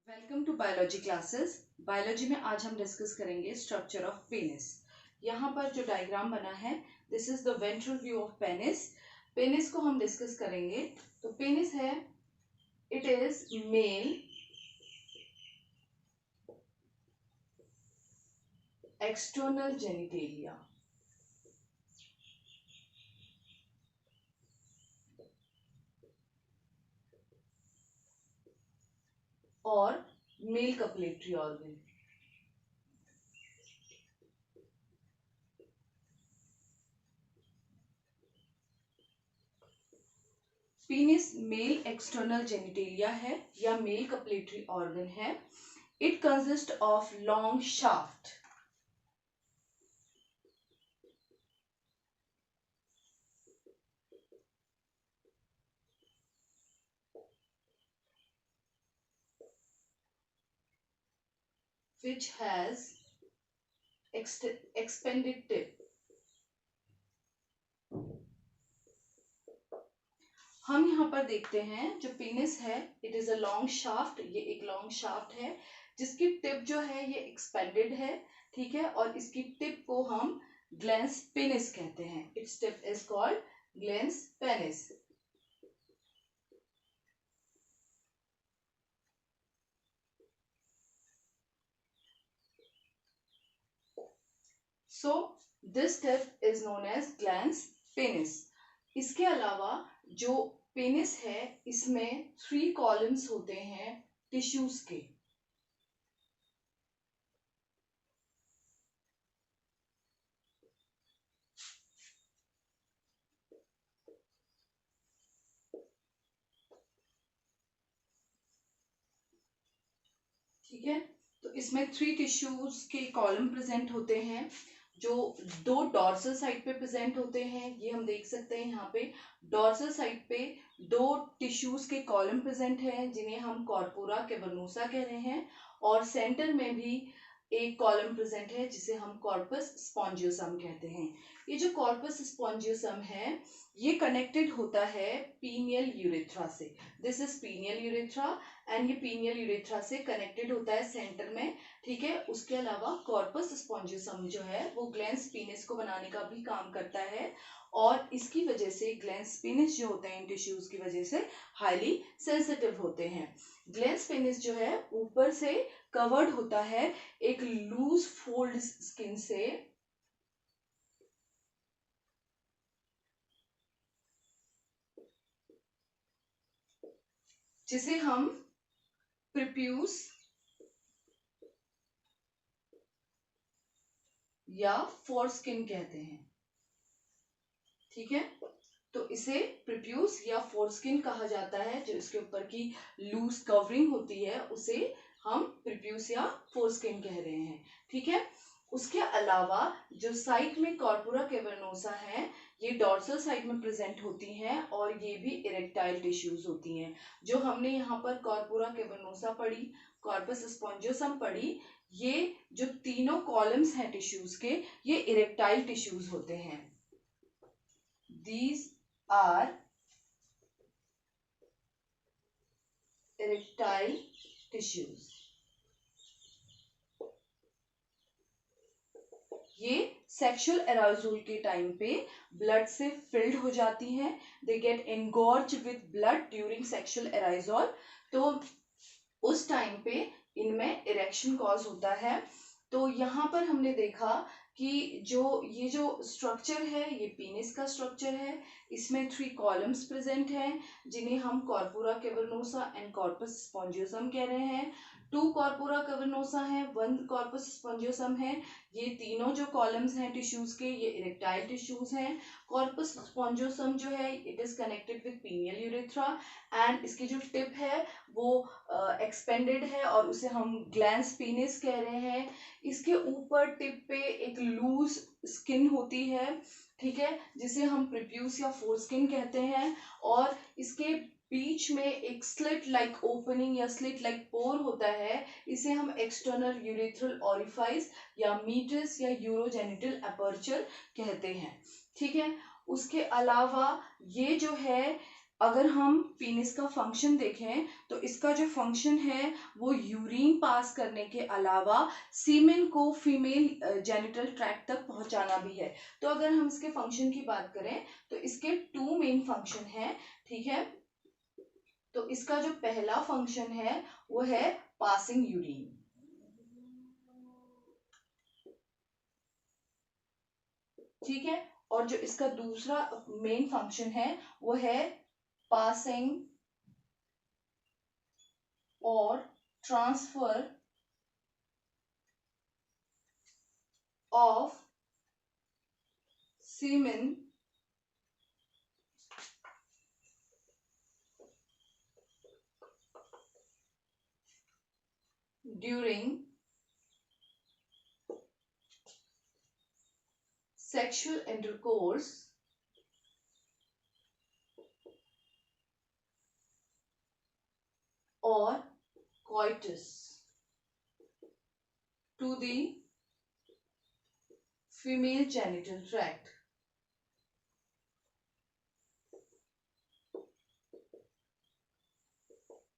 Welcome to biology classes. Biology में आज हम डिस्कस करेंगे स्ट्रक्चर ऑफ पेनिस। यहाँ पर जो डायग्राम बना है, this is the ventral view of penis. Penis को हम डिस्कस करेंगे। तो पेनिस है, it is male external genitalia. और male copulatory organ. Penis male external genitalia है या मेल कपलेटरी ऑर्गन है। It consist of long shaft which has expanded tip. हम यहाँ पर देखते हैं जो पेनिस है, it is a long shaft. ये एक लॉन्ग शाफ्ट है जिसकी टिप जो है ये एक्सपेंडेड है, ठीक है। और इसकी टिप को हम ग्लैंस पेनिस कहते हैं। Its tip is called glans penis. So this tip is known as glans penis. इसके अलावा जो पेनिस है इसमें 3 कॉलम्स होते हैं टिश्यूज के। ठीक है, तो इसमें 3 टिश्यूज के कॉलम प्रेजेंट होते हैं जो 2 डॉर्सल साइड पे प्रेजेंट होते हैं। ये हम देख सकते हैं यहाँ पे डॉर्सल साइड पे 2 टिश्यूज के कॉलम प्रेजेंट हैं जिन्हें हम कॉर्पोरा कैवर्नोसा कह रहे हैं। और सेंटर में भी एक कॉलम प्रेजेंट है जिसे हम कॉर्पस स्पॉन्जियोसम कहते हैं। ये जो कॉर्पस स्पॉन्जियोसम है ये कनेक्टेड होता है पीनियल यूरेथ्रा से। This is pineal urethra and ये पीनियल यूरेथ्रा से कनेक्टेड होता है सेंटर में, ठीक है। उसके अलावा कॉर्पस स्पॉन्जियोसम जो है वो ग्लैंस पेनिस को बनाने का भी काम करता है। और इसकी वजह से ग्लैंस पेनिस जो होते हैं इन टिश्यूज की वजह से हाईली सेंसिटिव होते हैं। ग्लैंस पेनिस जो है ऊपर से कवर्ड होता है एक लूज फोल्ड स्किन से, जिसे हम प्रीप्यूस या फोरस्किन कहते हैं, ठीक है। तो इसे प्रीप्यूस या फोरस्किन कहा जाता है। जो इसके ऊपर की लूज कवरिंग होती है उसे हम प्रीप्यूस या फोरस्किन कह रहे हैं, ठीक है। उसके अलावा जो साइड में कॉर्पोरा कैवर्नोसा है ये डॉर्सल साइड में प्रेजेंट होती हैं और ये भी इरेक्टाइल टिश्यूज होती हैं। जो हमने यहाँ पर कॉर्पोरा कैवर्नोसा पढ़ी, कॉर्पस स्पॉन्जियोसम पढ़ी, ये जो तीनों कॉलम्स हैं टिश्यूज के ये इरेक्टाइल टिश्यूज होते हैं। These are erectile tissues. ये सेक्सुअल एराउजल के टाइम पे ब्लड से फिल्ड हो जाती हैं। They get engorge with blood during sexual arousal. तो उस टाइम पे इनमें इरेक्शन कॉज होता है। तो यहाँ पर हमने देखा कि ये जो स्ट्रक्चर है ये पेनिस का स्ट्रक्चर है। इसमें 3 कॉलम्स प्रेजेंट हैं जिन्हें हम corpora cavernosa and corpus spongiosum कह रहे हैं। 2 कॉर्पोरा कैवर्नोसा है, 1 कॉर्पस स्पॉन्जियोसम है। ये तीनों जो कॉलम्स हैं टिश्यूज के ये इरेक्टाइल टिश्यूज हैं। कॉर्पस स्पॉन्जियोसम जो है it is connected with pineal urethra and इसकी जो टिप है वो एक्सपेंडेड है और उसे हम ग्लैंस पेनिस कह रहे हैं। इसके ऊपर टिप पे एक लूज स्किन होती है, ठीक है, जिसे हम प्रीप्यूस या फोरस्किन कहते हैं। और इसके बीच में एक स्लिट लाइक ओपनिंग या स्लिट लाइक पोर होता है, इसे हम एक्सटर्नल यूरेथ्रल ओरिफाइस या मीटस या यूरोजेनिटल अपर्चर कहते हैं, ठीक है। उसके अलावा ये जो है अगर हम पीनिस का फंक्शन देखें तो इसका जो फंक्शन है वो यूरिन पास करने के अलावा सीमेन को फीमेल जेनिटल ट्रैक्ट तक पहुंचाना भी है। तो अगर हम इसके फंक्शन की बात करें तो इसके 2 मेन फंक्शन है, ठीक है। तो इसका जो पहला फंक्शन है वो है पासिंग यूरिन, ठीक है। और जो इसका दूसरा मेन फंक्शन है वो है पासिंग और transfer of semen during sexual intercourse or coitus to the female genital tract।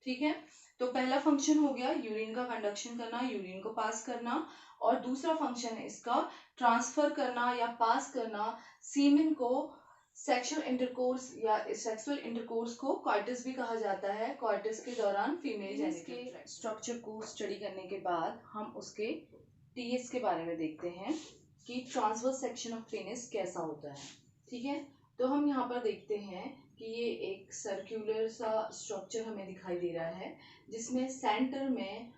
ठीक है, तो पहला फंक्शन हो गया यूरिन का कंडक्शन करना, यूरिन को पास करना, और दूसरा फंक्शन है इसका ट्रांसफर करना या पास करना सीमेन को। सेक्सुअल इंटरकोर्स या सेक्सुअल इंटरकोर्स को कॉइटस भी कहा जाता है, कॉइटस के दौरान फीमेल जेनिटल ट्रैक्ट। स्ट्रक्चर को स्टडी करने के बाद हम उसके टीएस के बारे में देखते हैं कि ट्रांसवर्स सेक्शन ऑफ पेनिस कैसा होता है, ठीक है। तो हम यहाँ पर देखते हैं कि ये एक सर्कुलर सा स्ट्रक्चर हमें दिखाई दे रहा है जिसमें सेंटर में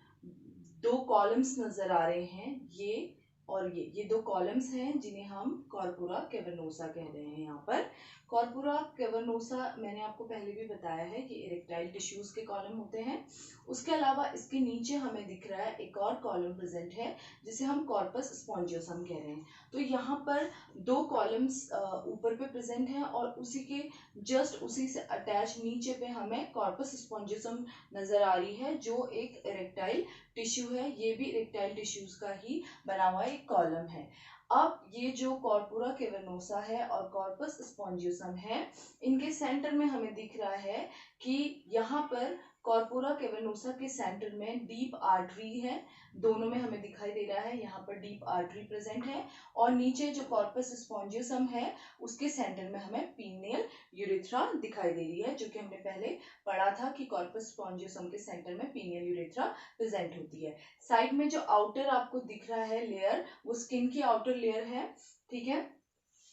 2 कॉलम्स नजर आ रहे हैं, ये और ये 2 कॉलम्स हैं जिन्हें हम कॉर्पोरा कैवर्नोसा कह रहे हैं। यहाँ पर कॉर्पोरा कैवर्नोसा मैंने आपको पहले भी बताया है कि इरेक्टाइल टिश्यूज के कॉलम होते हैं। उसके अलावा इसके नीचे हमें दिख रहा है एक और कॉलम प्रेजेंट है जिसे हम कॉर्पस स्पॉन्जियोसम कह रहे हैं। तो यहाँ पर 2 कॉलम्स ऊपर पे प्रेजेंट हैं और उसी के जस्ट उसी से अटैच नीचे पे हमें कॉर्पस स्पॉन्जियोसम नजर आ रही है जो एक इरेक्टाइल टिश्यू है। ये भी इरेक्टाइल टिश्यूज का ही बना हुआ एक कॉलम है। अब ये जो कॉर्पोरा कैवर्नोसा है और कॉर्पस स्पॉन्जियोसम है, इनके सेंटर में हमें दिख रहा है कि यहाँ पर कॉर्पोरा कैवर्नोसा के सेंटर में डीप आर्टरी है, दोनों में हमें दिखाई दे रहा है यहाँ पर डीप आर्टरी प्रेजेंट है। और नीचे जो कॉर्पस स्पॉन्जियोसम है उसके सेंटर में हमें पीनियल यूरेथ्रा दिखाई दे रही है, जो कि हमने पहले पढ़ा था कि कॉर्पस स्पॉन्जियोसम के सेंटर में पीनियल यूरेथ्रा प्रेजेंट होती है। साइड में जो आउटर आपको दिख रहा है लेयर वो स्किन की आउटर लेयर है, ठीक है।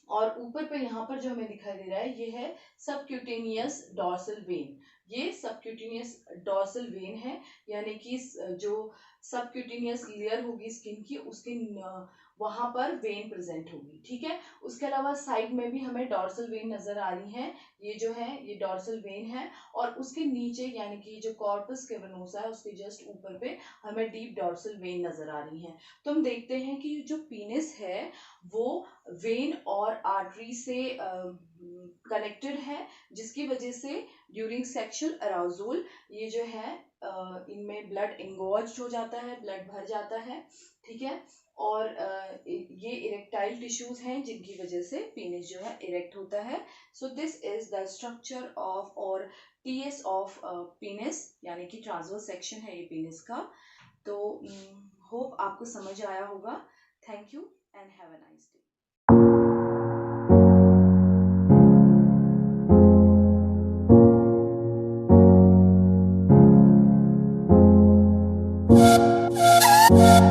और ऊपर पे यहाँ पर जो हमें दिखाई दे रहा है ये है सबक्यूटेनियस डॉर्सल वेन। ये सबक्यूटेनियस डॉर्सल वेन है, यानी कि जो सबक्यूटेनियस लेयर होगी स्किन की उसके वहां पर वेन प्रेजेंट होगी, ठीक है। उसके अलावा साइड में भी हमें डॉर्सल वेन नजर आ रही है, ये जो है ये डॉर्सल वेन है। और उसके नीचे यानी कि जो कॉर्पस कैवर्नोसा है उसके जस्ट ऊपर पे हमें डीप डॉर्सल वेन नजर आ रही है। तो हम देखते हैं कि जो पीनिस है वो वेन और आर्टरी से कनेक्टेड है, जिसकी वजह से ड्यूरिंग सेक्सुअल अराउजल ये जो है इनमें ब्लड इंगॉर्ज हो जाता है, ब्लड भर जाता है, ठीक है। और ये इरेक्टाइल टिश्यूज हैं जिनकी वजह से पीनिस जो है इरेक्ट होता है। So this is the structure of और टीएस ऑफ पीनिस, यानी कि ट्रांसवर्स सेक्शन है ये पीनिस का। तो होप आपको समझ आया होगा। Thank you and have a nice day. Yeah.